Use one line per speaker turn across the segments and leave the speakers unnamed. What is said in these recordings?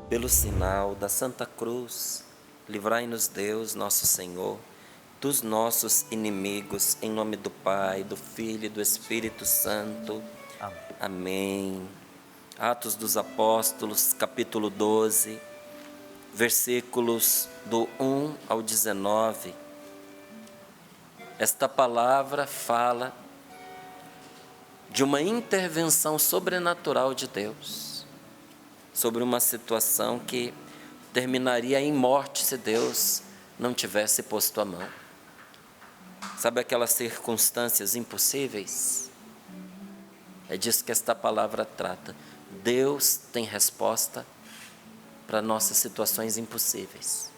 Pelo sinal da Santa Cruz, livrai-nos Deus, nosso Senhor, dos nossos inimigos, em nome do Pai, do Filho e do Espírito Santo.
Amém.
Amém. Atos dos Apóstolos, capítulo 12, versículos do 1 ao 19. Esta palavra fala de uma intervenção sobrenatural de Deus sobre uma situação que terminaria em morte se Deus não tivesse posto a mão. Sabe aquelas circunstâncias impossíveis? É disso que esta palavra trata. Deus tem resposta para nossas situações impossíveis.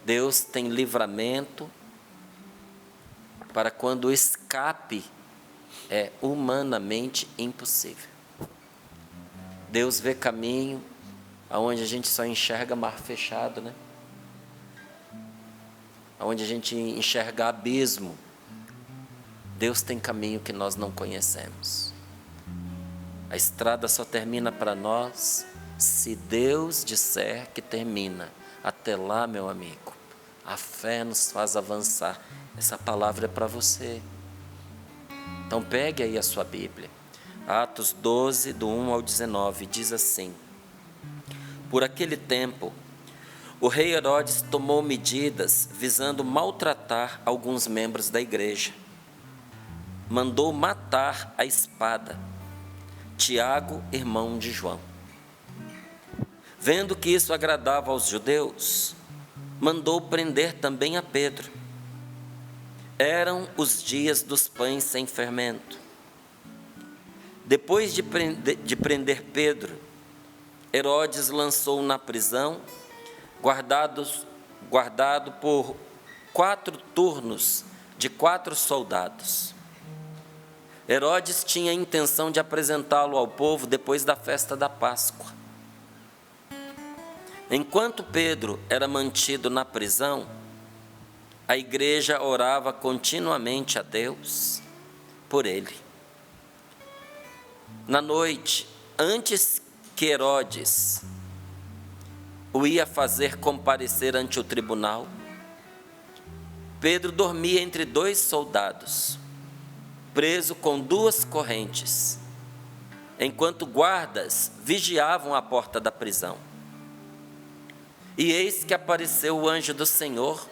Deus tem livramento para quando o escape é humanamente impossível. Deus vê caminho aonde a gente só enxerga mar fechado, né? Aonde a gente enxerga abismo. Deus tem caminho que nós não conhecemos. A estrada só termina para nós se Deus disser que termina. Até lá, meu amigo, a fé nos faz avançar. Essa palavra é para você. Então pegue aí a sua Bíblia. Atos 12, do 1 ao 19, diz assim: Por aquele tempo, o rei Herodes tomou medidas visando maltratar alguns membros da igreja. Mandou matar à espada Tiago, irmão de João. Vendo que isso agradava aos judeus, mandou prender também a Pedro. Eram os dias dos pães sem fermento. Depois de prender Pedro, Herodes lançou na prisão, guardado por 4 turnos de 4 soldados. Herodes tinha a intenção de apresentá-lo ao povo depois da festa da Páscoa. Enquanto Pedro era mantido na prisão, a igreja orava continuamente a Deus por ele. Na noite, antes que Herodes o ia fazer comparecer ante o tribunal, Pedro dormia entre 2 soldados, preso com 2 correntes, enquanto guardas vigiavam a porta da prisão. E eis que apareceu o anjo do Senhor,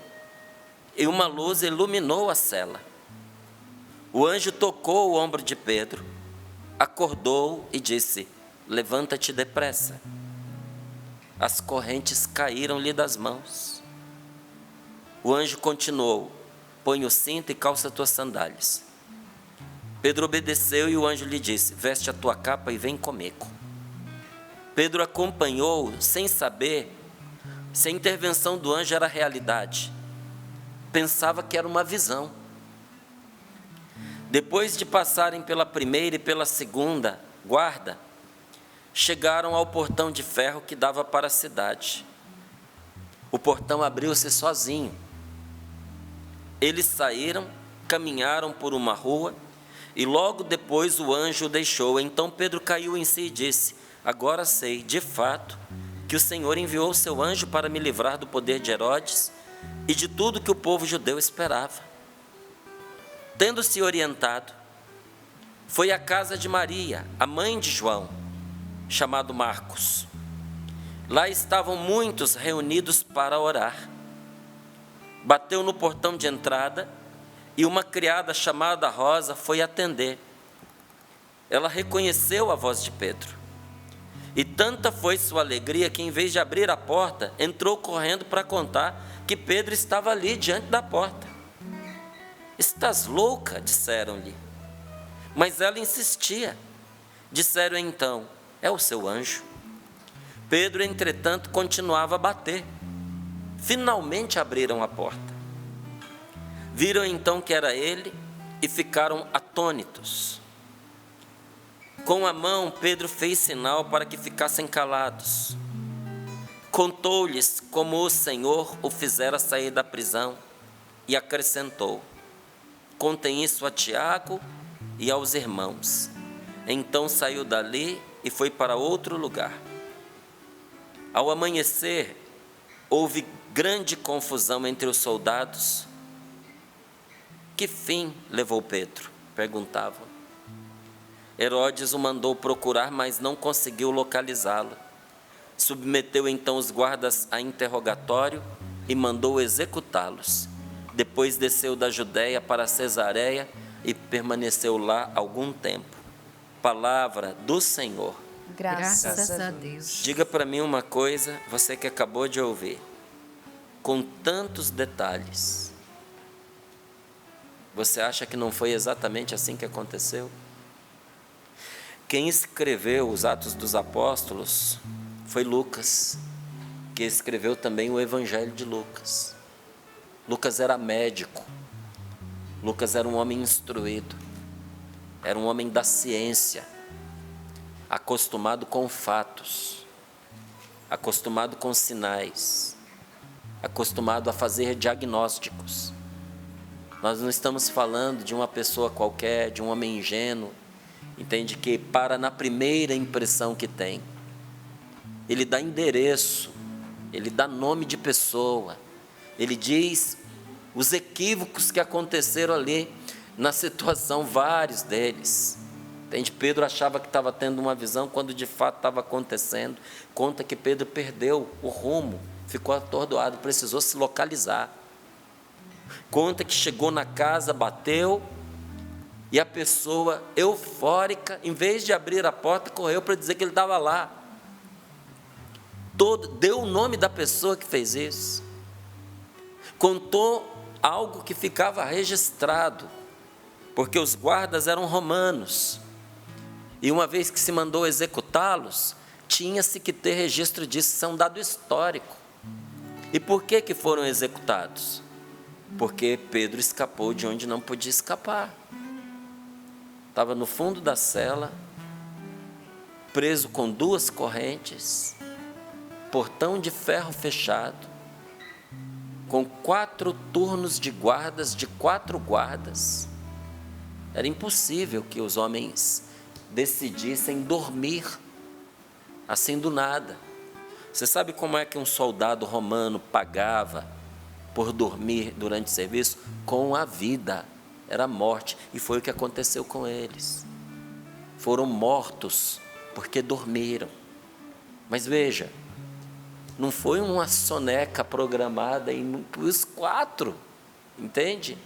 e uma luz iluminou a cela. O anjo tocou o ombro de Pedro, acordou e disse: Levanta-te depressa. As correntes caíram-lhe das mãos. O anjo continuou: Põe o cinto e calça tuas sandálias. Pedro obedeceu e o anjo lhe disse: Veste a tua capa e vem comigo. Pedro acompanhou sem saber se a intervenção do anjo era realidade. Pensava que era uma visão. Depois de passarem pela primeira e pela segunda guarda, chegaram ao portão de ferro que dava para a cidade. O portão abriu-se sozinho. Eles saíram, caminharam por uma rua, e logo depois o anjo o deixou. Então Pedro caiu em si e disse: Agora sei, de fato, que o Senhor enviou o seu anjo para me livrar do poder de Herodes e de tudo que o povo judeu esperava. Tendo-se orientado, foi à casa de Maria, a mãe de João, chamado Marcos. Lá estavam muitos reunidos para orar. Bateu no portão de entrada e uma criada chamada Rosa foi atender. Ela reconheceu a voz de Pedro. E tanta foi sua alegria que, em vez de abrir a porta, entrou correndo para contar que Pedro estava ali diante da porta. Estás louca? Disseram-lhe. Mas ela insistia. Disseram então: É o seu anjo. Pedro, entretanto, continuava a bater. Finalmente abriram a porta. Viram então que era ele e ficaram atônitos. Com a mão, Pedro fez sinal para que ficassem calados. Contou-lhes como o Senhor o fizera sair da prisão e acrescentou: Contem isso a Tiago e aos irmãos. Então saiu dali e foi para outro lugar. Ao amanhecer, houve grande confusão entre os soldados. Que fim levou Pedro? Perguntavam. Herodes o mandou procurar, mas não conseguiu localizá-lo. Submeteu então os guardas a interrogatório e mandou executá-los. Depois desceu da Judéia para Cesareia e permaneceu lá algum tempo. Palavra do Senhor.
Graças a Deus.
Diga para mim uma coisa, você que acabou de ouvir. Com tantos detalhes, você acha que não foi exatamente assim que aconteceu? Quem escreveu os Atos dos Apóstolos foi Lucas, que escreveu também o Evangelho de Lucas. Lucas era médico, Lucas era um homem instruído, era um homem da ciência, acostumado com fatos, acostumado com sinais, acostumado a fazer diagnósticos. Nós não estamos falando de uma pessoa qualquer, de um homem ingênuo, entende, que para na primeira impressão que tem. Ele dá endereço, ele dá nome de pessoa, ele diz os equívocos que aconteceram ali na situação, vários deles. Entende? Pedro achava que estava tendo uma visão quando de fato estava acontecendo. Conta que Pedro perdeu o rumo, ficou atordoado, precisou se localizar. Conta que chegou na casa, bateu, e a pessoa eufórica, em vez de abrir a porta, correu para dizer que ele estava lá. Deu o nome da pessoa que fez isso. Contou algo que ficava registrado, porque os guardas eram romanos. E uma vez que se mandou executá-los, tinha-se que ter registro disso, isso é um dado histórico. E por que foram executados? Porque Pedro escapou de onde não podia escapar. Estava no fundo da cela, preso com 2 correntes, portão de ferro fechado, com 4 turnos de guardas, de 4 guardas. Era impossível que os homens decidissem dormir assim do nada. Você sabe como é que um soldado romano pagava por dormir durante o serviço? Com a vida. Era morte, e foi o que aconteceu com eles. Foram mortos porque dormiram. Mas veja, não foi uma soneca programada os 4, entende?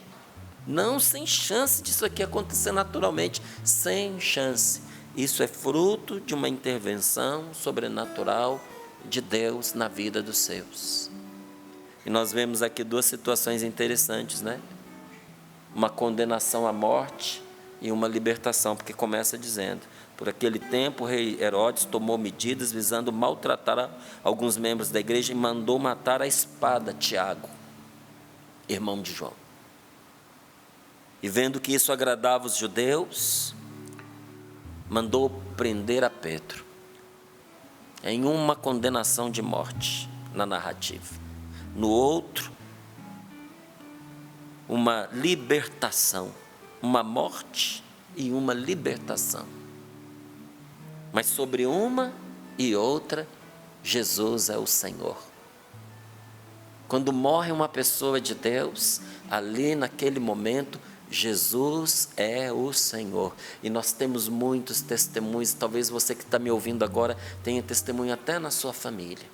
Não, sem chance disso aqui acontecer naturalmente, sem chance. Isso é fruto de uma intervenção sobrenatural de Deus na vida dos seus. E nós vemos aqui 2 situações interessantes, né? Uma condenação à morte e uma libertação, porque começa dizendo: por aquele tempo o rei Herodes tomou medidas visando maltratar alguns membros da igreja e mandou matar à espada Tiago, irmão de João. E vendo que isso agradava os judeus, mandou prender a Pedro, em uma condenação de morte na narrativa. No outro, uma libertação, uma morte e uma libertação. Mas sobre uma e outra, Jesus é o Senhor. Quando morre uma pessoa de Deus, ali naquele momento, Jesus é o Senhor. E nós temos muitos testemunhos, talvez você que está me ouvindo agora tenha testemunho até na sua família,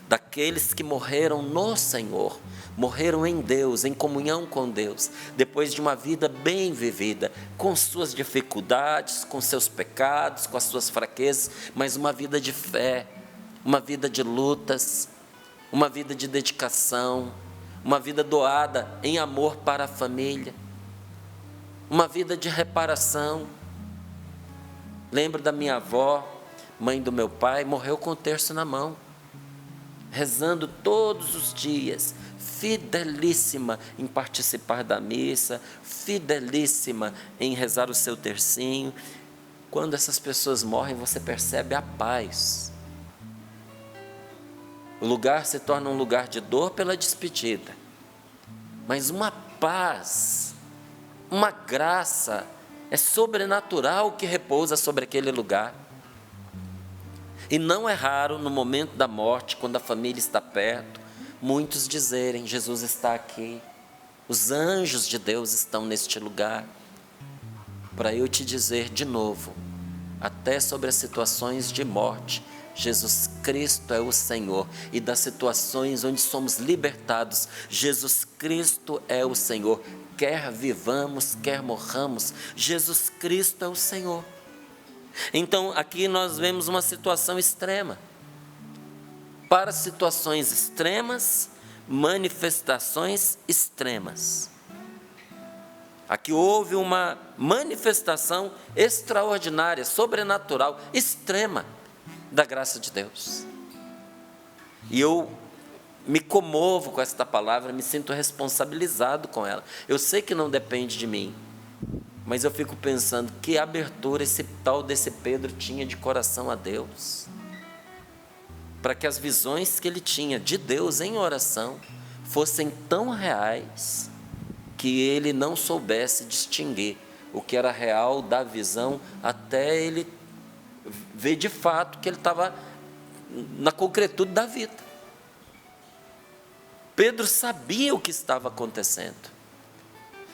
daqueles que morreram no Senhor, morreram em Deus, em comunhão com Deus, depois de uma vida bem vivida, com suas dificuldades, com seus pecados, com as suas fraquezas, mas uma vida de fé, uma vida de lutas, uma vida de dedicação, uma vida doada em amor para a família, uma vida de reparação. Lembro da minha avó, mãe do meu pai, morreu com o terço na mão, rezando todos os dias, fidelíssima em participar da missa, fidelíssima em rezar o seu tercinho. Quando essas pessoas morrem, você percebe a paz. O lugar se torna um lugar de dor pela despedida, mas uma paz, uma graça, é sobrenatural que repousa sobre aquele lugar. E não é raro, no momento da morte, quando a família está perto, muitos dizerem: Jesus está aqui, os anjos de Deus estão neste lugar. Para eu te dizer de novo, até sobre as situações de morte, Jesus Cristo é o Senhor. E das situações onde somos libertados, Jesus Cristo é o Senhor. Quer vivamos, quer morramos, Jesus Cristo é o Senhor. Então, aqui nós vemos uma situação extrema. Para situações extremas, manifestações extremas. Aqui houve uma manifestação extraordinária, sobrenatural, extrema da graça de Deus. E eu me comovo com esta palavra, me sinto responsabilizado com ela. Eu sei que não depende de mim, mas eu fico pensando que abertura esse tal desse Pedro tinha de coração a Deus, para que as visões que ele tinha de Deus em oração fossem tão reais que ele não soubesse distinguir o que era real da visão, até ele ver de fato que ele estava na concretude da vida. Pedro sabia o que estava acontecendo,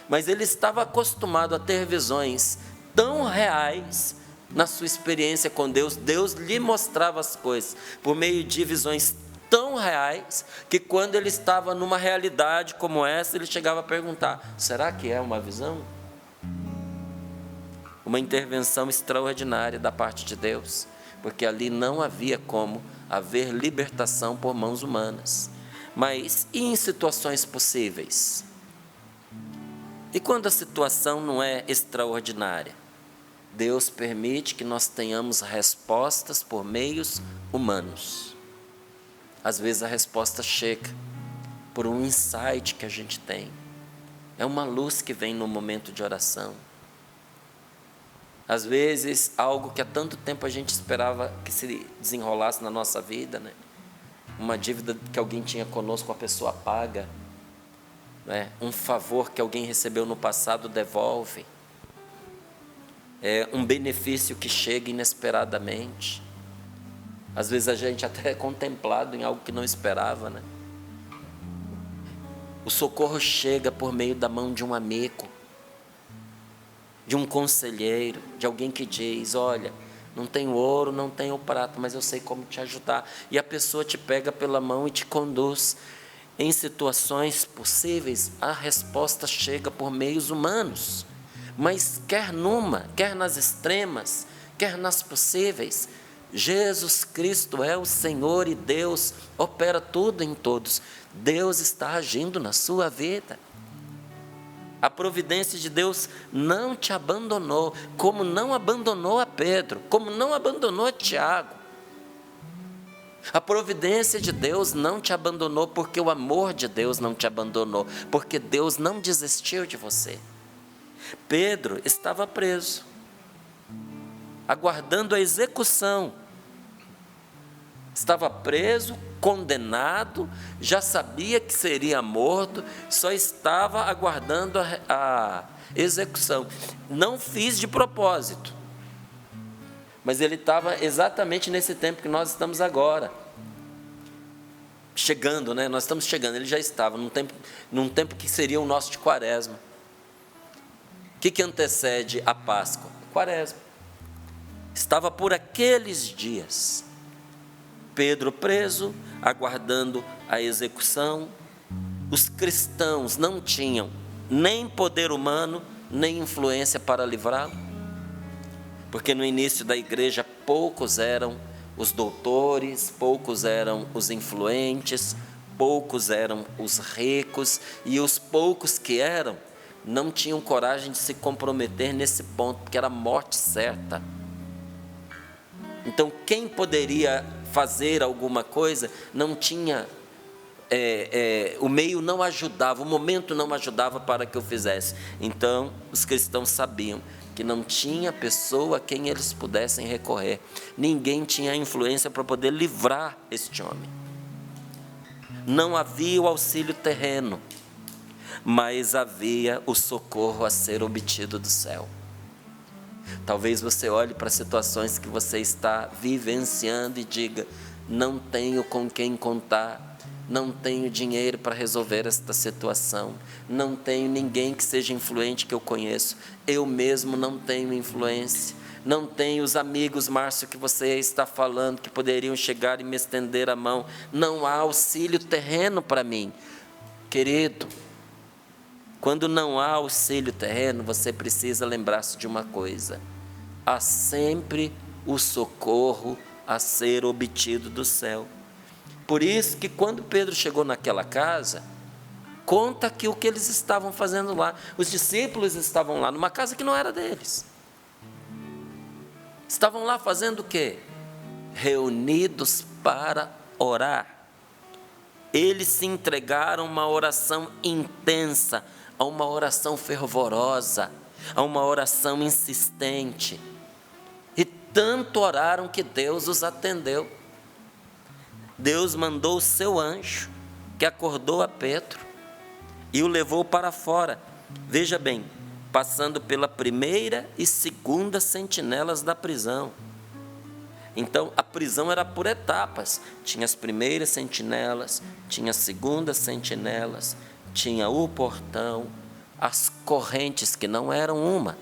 mas ele estava acostumado a ter visões tão reais na sua experiência com Deus. Deus lhe mostrava as coisas por meio de visões tão reais, que quando ele estava numa realidade como essa, ele chegava a perguntar: será que é uma visão? Uma intervenção extraordinária da parte de Deus, porque ali não havia como haver libertação por mãos humanas. Mas e em situações possíveis? E quando a situação não é extraordinária? Deus permite que nós tenhamos respostas por meios humanos. Às vezes a resposta chega por um insight que a gente tem. É uma luz que vem no momento de oração. Às vezes, algo que há tanto tempo a gente esperava que se desenrolasse na nossa vida, né? Uma dívida que alguém tinha conosco, a pessoa paga, né? Um favor que alguém recebeu no passado, devolve. Um benefício que chega inesperadamente. Às vezes a gente até é contemplado em algo que não esperava, né? O socorro chega por meio da mão de um amigo, de um conselheiro, de alguém que diz: olha, não tenho ouro, não tenho prata, mas eu sei como te ajudar. E a pessoa te pega pela mão e te conduz. Em situações possíveis, a resposta chega por meios humanos. Mas quer nas extremas, quer nas possíveis, Jesus Cristo é o Senhor e Deus opera tudo em todos. Deus está agindo na sua vida. A providência de Deus não te abandonou, como não abandonou a Pedro, como não abandonou a Tiago. A providência de Deus não te abandonou porque o amor de Deus não te abandonou, porque Deus não desistiu de você. Pedro estava preso, aguardando a execução. Estava preso, condenado, já sabia que seria morto, só estava aguardando a execução. Não fiz de propósito, mas ele estava exatamente nesse tempo que nós estamos agora. Chegando, né? Nós estamos chegando, ele já estava num tempo que seria o nosso de Quaresma. O que antecede a Páscoa? Quaresma. Estava por aqueles dias. Pedro preso, aguardando a execução. Os cristãos não tinham nem poder humano, nem influência para livrá-lo. Porque no início da igreja, poucos eram os doutores, poucos eram os influentes, poucos eram os ricos, e os poucos que eram, não tinham coragem de se comprometer nesse ponto, porque era a morte certa. Então, quem poderia fazer alguma coisa, não tinha, o meio não ajudava, o momento não ajudava para que eu fizesse. Então, os cristãos sabiam que não tinha pessoa a quem eles pudessem recorrer. Ninguém tinha influência para poder livrar este homem. Não havia o auxílio terreno, mas havia o socorro a ser obtido do céu. Talvez você olhe para situações que você está vivenciando e diga: não tenho com quem contar, não tenho dinheiro para resolver esta situação, não tenho ninguém que seja influente que eu conheço, eu mesmo não tenho influência, não tenho os amigos, Márcio, que você está falando, que poderiam chegar e me estender a mão, não há auxílio terreno para mim. Querido, quando não há auxílio terreno, você precisa lembrar-se de uma coisa: há sempre o socorro a ser obtido do céu. Por isso que quando Pedro chegou naquela casa, conta que o que eles estavam fazendo lá, os discípulos estavam lá numa casa que não era deles. Estavam lá fazendo o quê? Reunidos para orar. Eles se entregaram a uma oração intensa, a uma oração fervorosa, a uma oração insistente. E tanto oraram que Deus os atendeu. Deus mandou o seu anjo, que acordou a Pedro e o levou para fora. Veja bem, passando pela primeira e segunda sentinelas da prisão. Então, a prisão era por etapas. Tinha as primeiras sentinelas, tinha as segundas sentinelas, tinha o portão, as correntes, que não eram uma,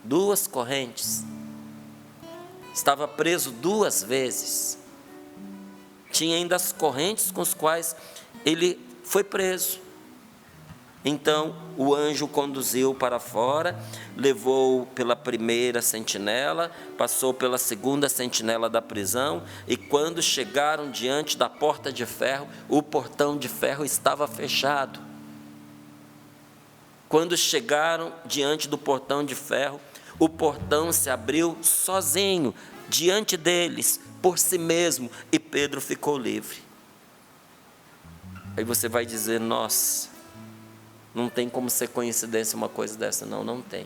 2 correntes. Estava preso 2 vezes. Tinha ainda as correntes com as quais ele foi preso. Então, o anjo o conduziu para fora, levou pela primeira sentinela, passou pela segunda sentinela da prisão, e quando chegaram diante da porta de ferro, o portão de ferro estava fechado. Quando chegaram diante do portão de ferro, o portão se abriu sozinho, diante deles, por si mesmo, e Pedro ficou livre. Aí você vai dizer: nossa, não tem como ser coincidência uma coisa dessa. Não, não tem.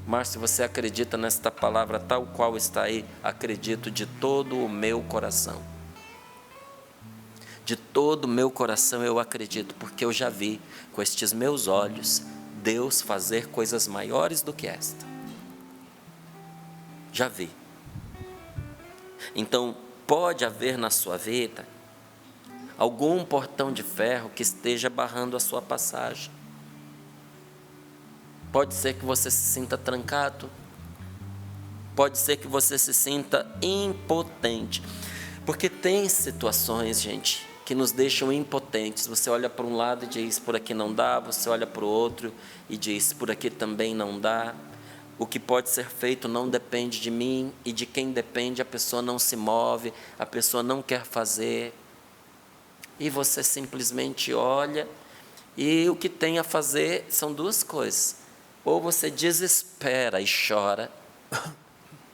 Márcio, você acredita nesta palavra tal qual está aí? Acredito de todo o meu coração. De todo o meu coração eu acredito, porque eu já vi com estes meus olhos Deus fazer coisas maiores do que esta. Já vi. Então, pode haver na sua vida algum portão de ferro que esteja barrando a sua passagem. Pode ser que você se sinta trancado. Pode ser que você se sinta impotente. Porque tem situações, gente, que nos deixam impotentes. Você olha para um lado e diz: por aqui não dá. Você olha para o outro e diz: por aqui também não dá. O que pode ser feito não depende de mim, e de quem depende a pessoa não se move, a pessoa não quer fazer. E você simplesmente olha, e o que tem a fazer são 2 coisas: ou você desespera e chora,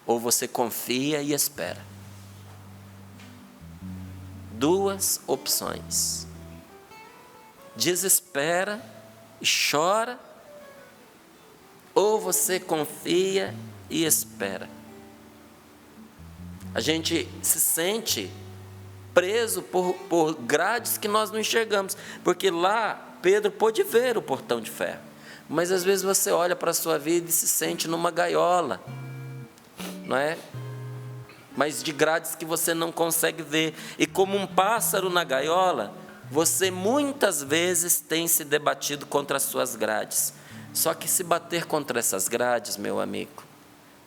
ou você confia e espera. 2 opções: desespera e chora, ou você confia e espera. A gente se sente preso por grades que nós não enxergamos, porque lá Pedro pôde ver o portão de ferro, mas às vezes você olha para a sua vida e se sente numa gaiola, não é? Mas de grades que você não consegue ver, e como um pássaro na gaiola, você muitas vezes tem se debatido contra as suas grades. Só que se bater contra essas grades, meu amigo,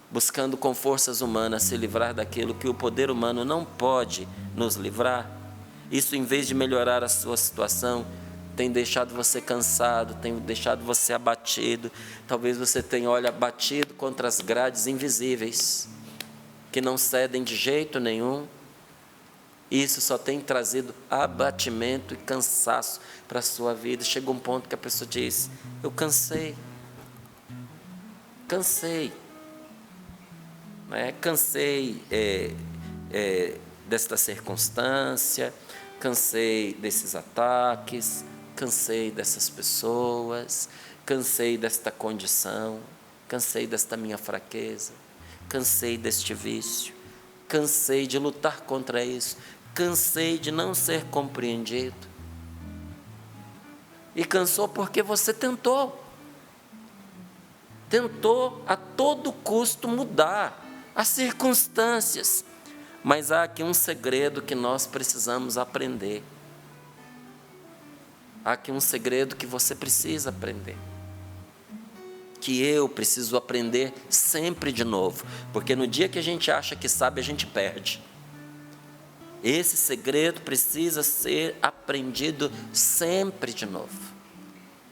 buscando com forças humanas se livrar daquilo que o poder humano não pode nos livrar, isso, em vez de melhorar a sua situação, tem deixado você cansado, tem deixado você abatido. Talvez você tenha, batido contra as grades invisíveis, que não cedem de jeito nenhum. Isso só tem trazido abatimento e cansaço para a sua vida. Chega um ponto que a pessoa diz: eu cansei. Cansei. Cansei desta circunstância, cansei desses ataques, cansei dessas pessoas, cansei desta condição, cansei desta minha fraqueza, cansei deste vício, cansei de lutar contra isso, cansei de não ser compreendido. E cansou porque você tentou. tentou a todo custo mudar as circunstâncias. Mas há aqui um segredo que nós precisamos aprender. Há aqui um segredo que você precisa aprender. Que eu preciso aprender sempre de novo. Porque no dia que a gente acha que sabe, a gente perde. Esse segredo precisa ser aprendido sempre de novo.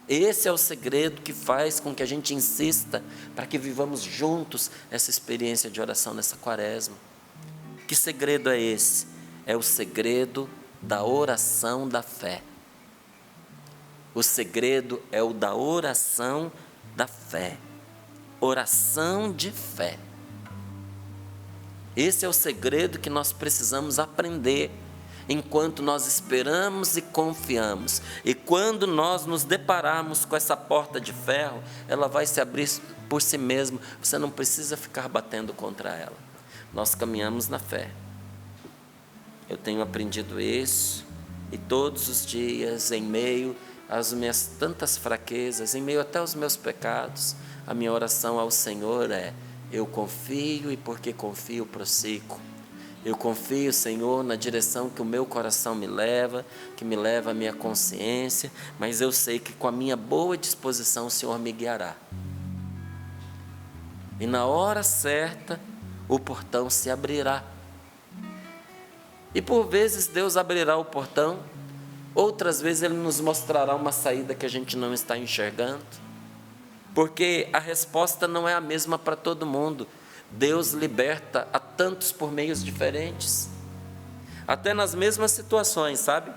Esse é o segredo que faz com que a gente insista para que vivamos juntos essa experiência de oração nessa quaresma. Que segredo é esse? É o segredo da oração da fé. O segredo é o da oração da fé. Oração de fé. Esse é o segredo que nós precisamos aprender enquanto nós esperamos e confiamos. E quando nós nos depararmos com essa porta de ferro, ela vai se abrir por si mesma. Você não precisa ficar batendo contra ela. Nós caminhamos na fé. Eu tenho aprendido isso, e todos os dias, em meio às minhas tantas fraquezas, em meio até aos meus pecados, a minha oração ao Senhor é: eu confio, e porque confio, prossigo. Eu confio, Senhor, na direção que o meu coração me leva, que me leva a minha consciência, mas eu sei que com a minha boa disposição o Senhor me guiará. E na hora certa, o portão se abrirá. E por vezes Deus abrirá o portão, outras vezes Ele nos mostrará uma saída que a gente não está enxergando, porque a resposta não é a mesma para todo mundo. Deus liberta a tantos por meios diferentes, até nas mesmas situações, sabe?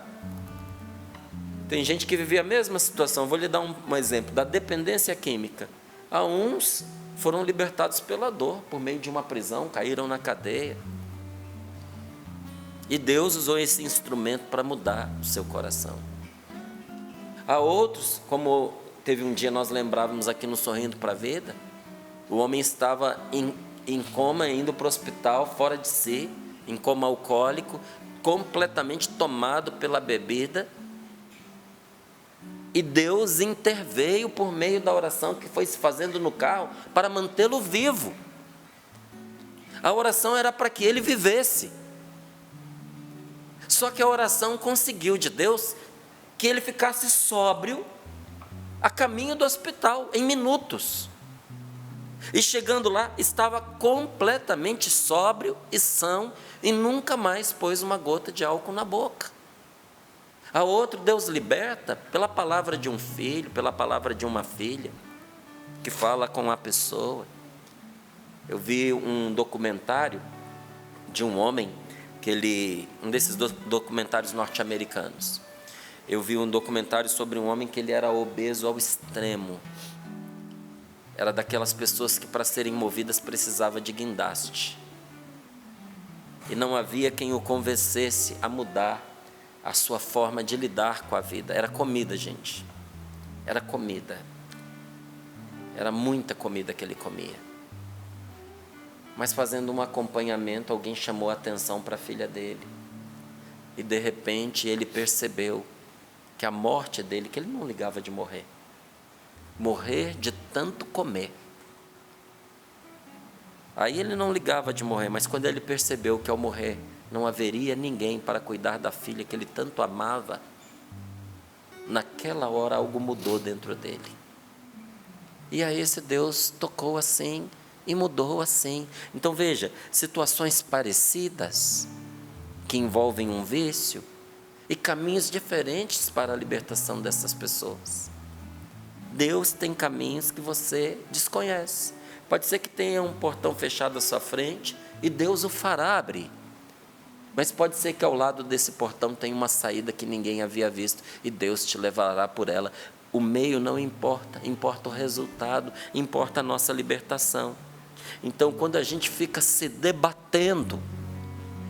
Tem gente que vivia a mesma situação. Vou lhe dar um exemplo da dependência química. Há uns foram libertados pela dor, por meio de uma prisão, caíram na cadeia. E Deus usou esse instrumento para mudar o seu coração. Há outros, como teve um dia nós lembrávamos aqui no Sorrindo para a Vida, o homem estava em coma, indo para o hospital, fora de si, em coma alcoólico, completamente tomado pela bebida. E Deus interveio por meio da oração que foi se fazendo no carro para mantê-lo vivo. A oração era para que ele vivesse. Só que a oração conseguiu de Deus que ele ficasse sóbrio a caminho do hospital, em minutos. E chegando lá, estava completamente sóbrio e são, e nunca mais pôs uma gota de álcool na boca. A outro, Deus liberta pela palavra de um filho, pela palavra de uma filha, que fala com a pessoa. Eu vi um documentário de um homem, um desses documentários norte-americanos. Eu vi um documentário sobre um homem que ele era obeso ao extremo. Era daquelas pessoas que para serem movidas precisava de guindaste. E não havia quem o convencesse a mudar a sua forma de lidar com a vida. Era comida, gente. Era comida. Era muita comida que ele comia. Mas fazendo um acompanhamento, alguém chamou a atenção para a filha dele. E de repente ele percebeu que a morte dele, que ele não ligava de morrer. Morrer de tanto comer. Aí ele não ligava de morrer, mas quando ele percebeu que ao morrer não haveria ninguém para cuidar da filha que ele tanto amava, naquela hora algo mudou dentro dele. E aí esse Deus tocou assim e mudou assim. Então veja, situações parecidas que envolvem um vício e caminhos diferentes para a libertação dessas pessoas. Deus tem caminhos que você desconhece. Pode ser que tenha um portão fechado à sua frente e Deus o fará abrir. Mas pode ser que ao lado desse portão tenha uma saída que ninguém havia visto e Deus te levará por ela. O meio não importa, importa o resultado, importa a nossa libertação. Então, quando a gente fica se debatendo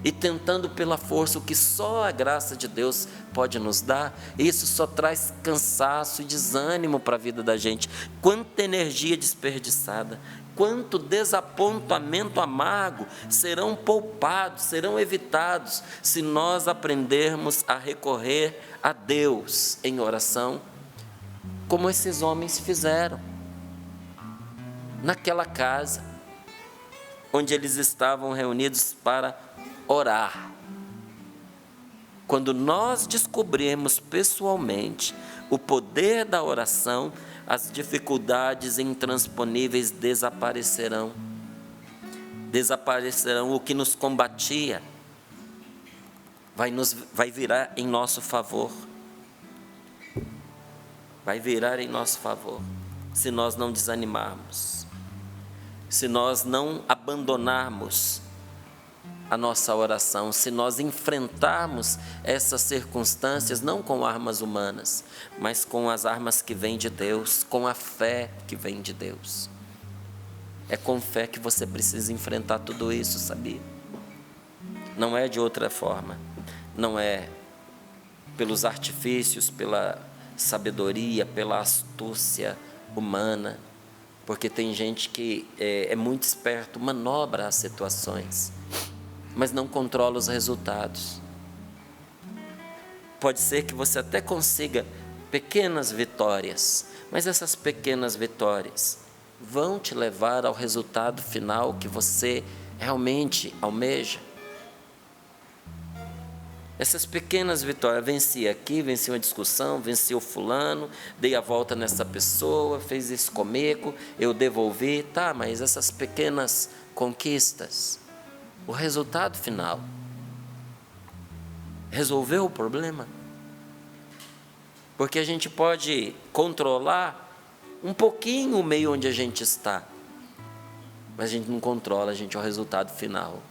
e tentando pela força o que só a graça de Deus pode nos dar, isso só traz cansaço e desânimo para a vida da gente. Quanta energia desperdiçada, quanto desapontamento amargo serão poupados, serão evitados, se nós aprendermos a recorrer a Deus em oração, como esses homens fizeram. naquela casa, onde eles estavam reunidos para orar. Quando nós descobrirmos pessoalmente o poder da oração, as dificuldades intransponíveis desaparecerão. Desaparecerão o que nos combatia, vai virar em nosso favor. Vai virar em nosso favor, se nós não desanimarmos, se nós não abandonarmos a nossa oração, se nós enfrentarmos essas circunstâncias não com armas humanas, mas com as armas que vêm de Deus, com a fé que vem de Deus. É com fé que você precisa enfrentar tudo isso, sabia? Não é de outra forma, não é pelos artifícios, pela sabedoria, pela astúcia humana, porque tem gente que é muito esperto, manobra as situações, mas não controla os resultados. Pode ser que você até consiga pequenas vitórias, mas essas pequenas vitórias vão te levar ao resultado final que você realmente almeja. Essas pequenas vitórias, venci aqui, venci uma discussão, venci o fulano, dei a volta nessa pessoa, fez isso comigo, eu devolvi, tá, mas essas pequenas conquistas, o resultado final, resolveu o problema? Porque a gente pode controlar um pouquinho o meio onde a gente está, mas a gente não controla, o resultado final.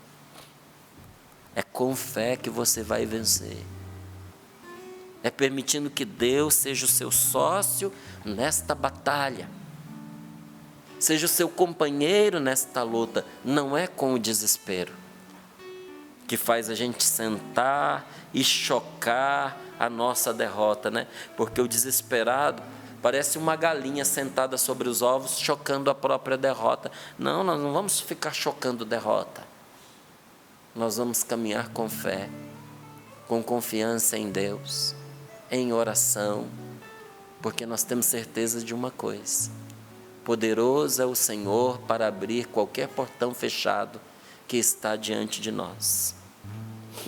É com fé que você vai vencer. É permitindo que Deus seja o seu sócio nesta batalha. Seja o seu companheiro nesta luta. Não é com o desespero que faz a gente sentar e chocar a nossa derrota, né? Porque o desesperado parece uma galinha sentada sobre os ovos, chocando a própria derrota. Não, nós não vamos ficar chocando derrota. Nós vamos caminhar com fé, com confiança em Deus, em oração, porque nós temos certeza de uma coisa: poderoso é o Senhor para abrir qualquer portão fechado que está diante de nós.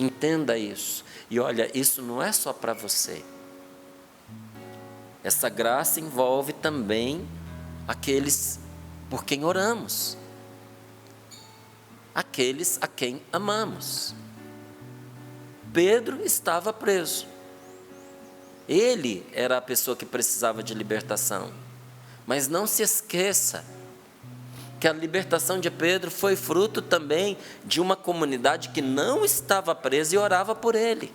Entenda isso. E olha, isso não é só para você. Essa graça envolve também aqueles por quem oramos, aqueles a quem amamos. Pedro estava preso. Ele era a pessoa que precisava de libertação. Mas não se esqueça que a libertação de Pedro foi fruto também de uma comunidade que não estava presa e orava por ele.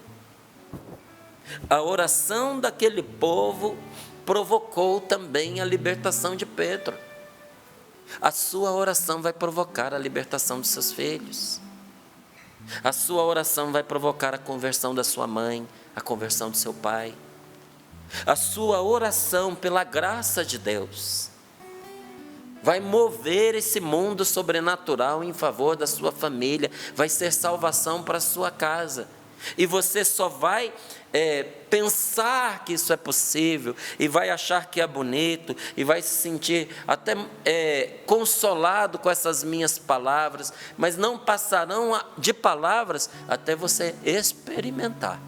A oração daquele povo provocou também a libertação de Pedro. A sua oração vai provocar a libertação dos seus filhos. A sua oração vai provocar a conversão da sua mãe, a conversão do seu pai. A sua oração, pela graça de Deus, vai mover esse mundo sobrenatural em favor da sua família, vai ser salvação para a sua casa. E você só vai pensar que isso é possível, e vai achar que é bonito, e vai se sentir até consolado com essas minhas palavras, mas não passarão de palavras até você experimentar.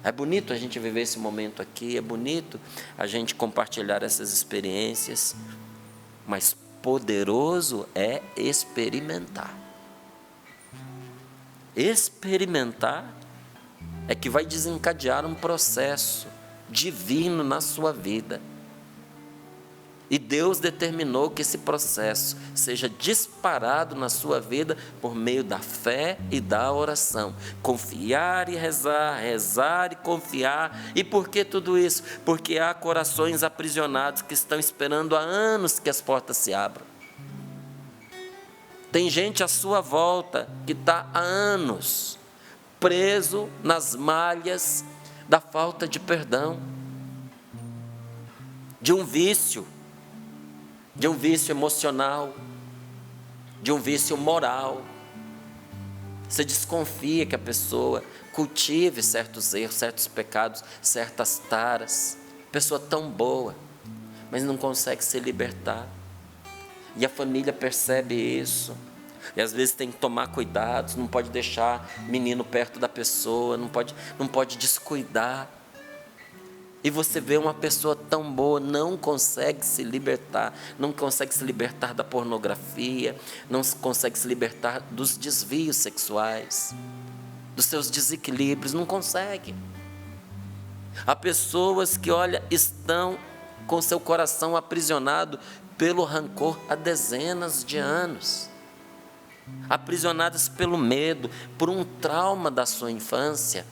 É bonito a gente viver esse momento aqui, é bonito a gente compartilhar essas experiências, mas poderoso é experimentar. Experimentar é que vai desencadear um processo divino na sua vida. E Deus determinou que esse processo seja disparado na sua vida por meio da fé e da oração. Confiar e rezar, rezar e confiar. E por que tudo isso? Porque há corações aprisionados que estão esperando há anos que as portas se abram. Tem gente à sua volta que está há anos preso nas malhas da falta de perdão, de um vício emocional, de um vício moral. Você desconfia que a pessoa cultive certos erros, certos pecados, certas taras. Pessoa tão boa, mas não consegue se libertar. E a família percebe isso. E às vezes tem que tomar cuidados, não pode deixar menino perto da pessoa, não pode descuidar. E você vê uma pessoa tão boa, não consegue se libertar, não consegue se libertar da pornografia, não consegue se libertar dos desvios sexuais, dos seus desequilíbrios, não consegue. Há pessoas que, olha, estão com seu coração aprisionado pelo rancor há dezenas de anos, aprisionadas pelo medo, por um trauma da sua infância.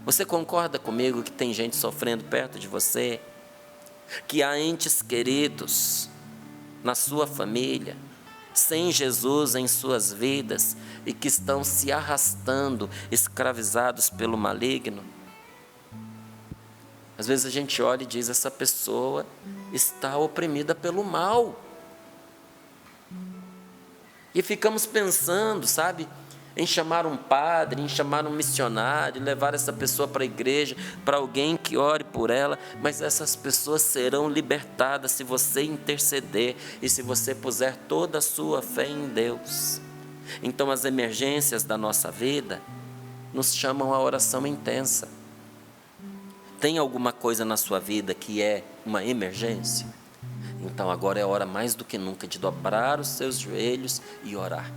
Você concorda comigo que tem gente sofrendo perto de você? Que há entes queridos na sua família, sem Jesus em suas vidas, e que estão se arrastando, escravizados pelo maligno? Às vezes a gente olha e diz, essa pessoa está oprimida pelo mal. E ficamos pensando, sabe, em chamar um padre, em chamar um missionário, levar essa pessoa para a igreja, para alguém que ore por ela, mas essas pessoas serão libertadas se você interceder e se você puser toda a sua fé em Deus. Então as emergências da nossa vida nos chamam à oração intensa. Tem alguma coisa na sua vida que é uma emergência? Então agora é hora mais do que nunca de dobrar os seus joelhos e orar.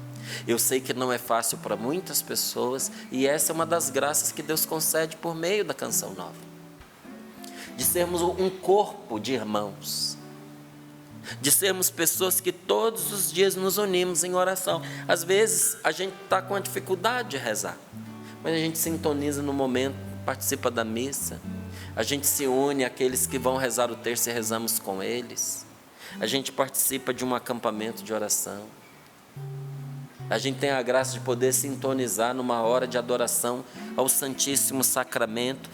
Eu sei que não é fácil para muitas pessoas, e essa é uma das graças que Deus concede por meio da Canção Nova. De sermos um corpo de irmãos, de sermos pessoas que todos os dias nos unimos em oração. Às vezes a gente está com a dificuldade de rezar, mas a gente sintoniza no momento, participa da missa, a gente se une àqueles que vão rezar o terço e rezamos com eles, a gente participa de um acampamento de oração. A gente tem a graça de poder sintonizar numa hora de adoração ao Santíssimo Sacramento.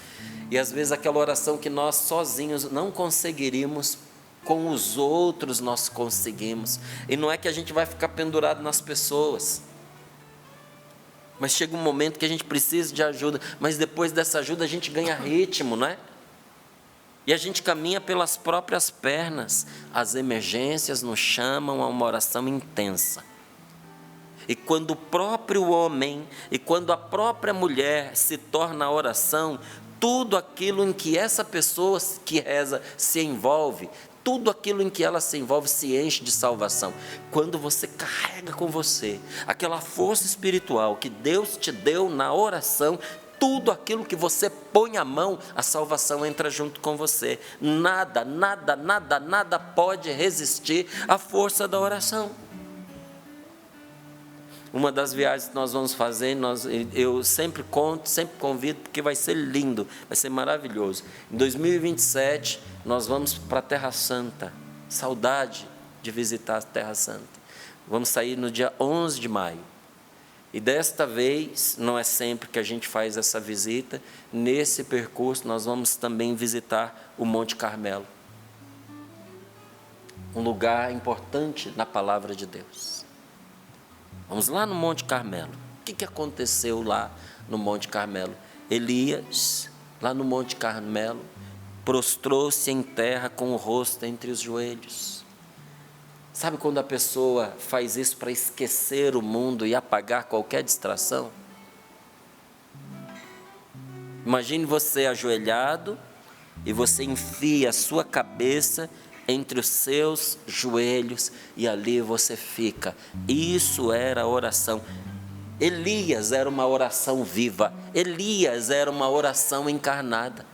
E às vezes aquela oração que nós sozinhos não conseguiríamos, com os outros nós conseguimos. E não é que a gente vai ficar pendurado nas pessoas, mas chega um momento que a gente precisa de ajuda. Mas depois dessa ajuda a gente ganha ritmo, não é? E a gente caminha pelas próprias pernas. As emergências nos chamam a uma oração intensa. E quando o próprio homem e quando a própria mulher se torna a oração, tudo aquilo em que essa pessoa que reza se envolve, tudo aquilo em que ela se envolve se enche de salvação. Quando você carrega com você aquela força espiritual que Deus te deu na oração, tudo aquilo que você põe a mão, a salvação entra junto com você. Nada pode resistir à força da oração. Uma das viagens que nós vamos fazer, eu sempre conto, sempre convido, porque vai ser lindo, vai ser maravilhoso. Em 2027, nós vamos para a Terra Santa. Saudade de visitar a Terra Santa. Vamos sair no dia 11 de maio. E desta vez, não é sempre que a gente faz essa visita, nesse percurso nós vamos também visitar o Monte Carmelo. Um lugar importante na palavra de Deus. Vamos lá no Monte Carmelo. O que aconteceu lá no Monte Carmelo? Elias, lá no Monte Carmelo, prostrou-se em terra com o rosto entre os joelhos. Sabe quando a pessoa faz isso para esquecer o mundo e apagar qualquer distração? Imagine você ajoelhado e você enfia a sua cabeça entre os seus joelhos e ali você fica. Isso era oração. Elias era uma oração viva. Elias era uma oração encarnada.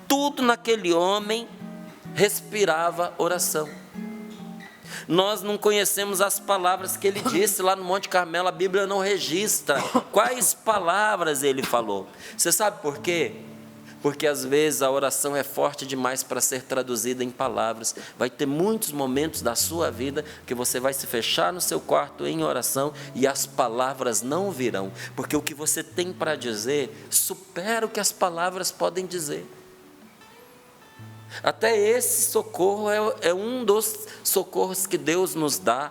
Tudo naquele homem respirava oração. Nós não conhecemos as palavras que ele disse lá no Monte Carmelo, a Bíblia não registra quais palavras ele falou. Você sabe por quê? Porque às vezes a oração é forte demais para ser traduzida em palavras. Vai ter muitos momentos da sua vida que você vai se fechar no seu quarto em oração e as palavras não virão, porque o que você tem para dizer supera o que as palavras podem dizer. Até esse socorro é um dos socorros que Deus nos dá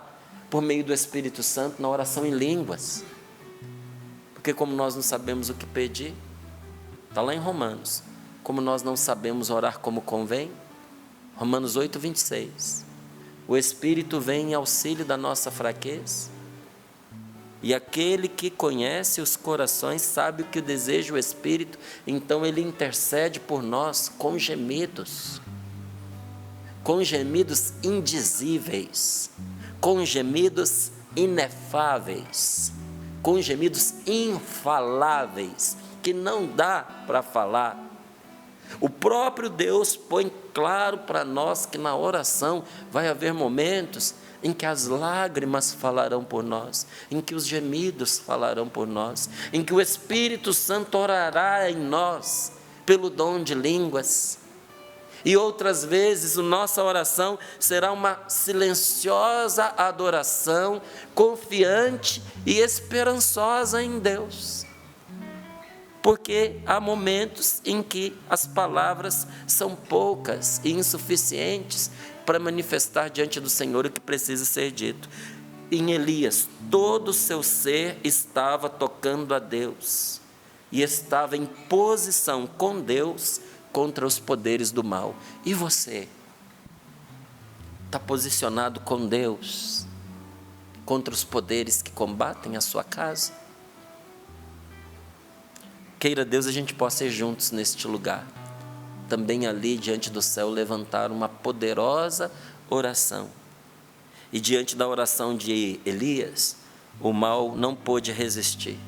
por meio do Espírito Santo na oração em línguas. Porque como nós não sabemos o que pedir, está lá em Romanos, como nós não sabemos orar como convém. Romanos 8, 26. O Espírito vem em auxílio da nossa fraqueza. E aquele que conhece os corações sabe o que deseja o Espírito, então ele intercede por nós com gemidos indizíveis, com gemidos inefáveis, com gemidos infaláveis, que não dá para falar. O próprio Deus põe claro para nós que na oração vai haver momentos em que as lágrimas falarão por nós, em que os gemidos falarão por nós, em que o Espírito Santo orará em nós pelo dom de línguas. E outras vezes a nossa oração será uma silenciosa adoração, confiante e esperançosa em Deus. Porque há momentos em que as palavras são poucas e insuficientes para manifestar diante do Senhor o que precisa ser dito. Em Elias, todo o seu ser estava tocando a Deus e estava em posição com Deus contra os poderes do mal. E você? Está posicionado com Deus contra os poderes que combatem a sua casa? Queira Deus a gente possa ir juntos neste lugar. Também ali diante do céu levantar uma poderosa oração. E diante da oração de Elias, o mal não pôde resistir.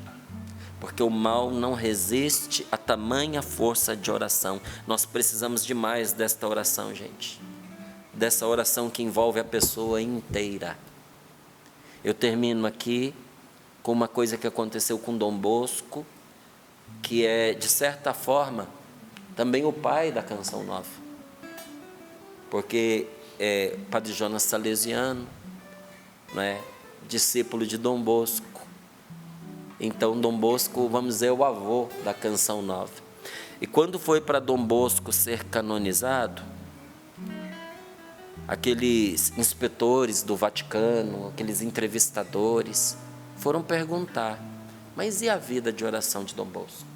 Porque o mal não resiste a tamanha força de oração. Nós precisamos demais desta oração, gente. Dessa oração que envolve a pessoa inteira. Eu termino aqui com uma coisa que aconteceu com Dom Bosco, que é, de certa forma, também o pai da Canção Nova. Porque é Padre Jonas Salesiano, não é? Discípulo de Dom Bosco. Então, Dom Bosco, vamos dizer, é o avô da Canção Nova. E quando foi para Dom Bosco ser canonizado, aqueles inspetores do Vaticano, aqueles entrevistadores, foram perguntar: mas e a vida de oração de Dom Bosco?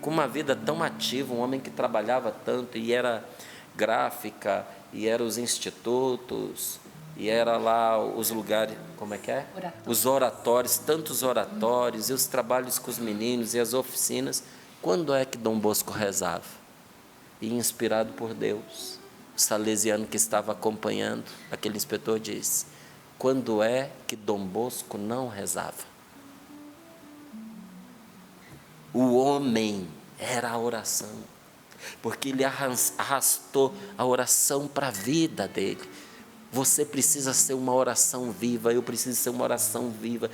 Com uma vida tão ativa, um homem que trabalhava tanto, e era gráfica, e era os institutos, e era lá os lugares, como é que é? Os oratórios, tantos oratórios, e os trabalhos com os meninos, e as oficinas. Quando é que Dom Bosco rezava? E inspirado por Deus, o salesiano que estava acompanhando, aquele inspetor disse: quando é que Dom Bosco não rezava? O homem era a oração, porque ele arrastou a oração para a vida dele. Você precisa ser uma oração viva, eu preciso ser uma oração viva.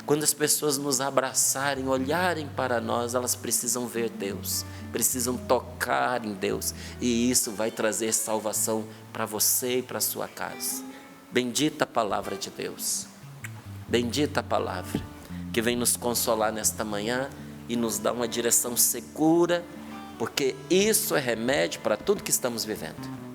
Quando as pessoas nos abraçarem, olharem para nós, elas precisam ver Deus, precisam tocar em Deus, e isso vai trazer salvação para você e para a sua casa. Bendita a palavra de Deus, bendita a palavra que vem nos consolar nesta manhã e nos dá uma direção segura, porque isso é remédio para tudo que estamos vivendo.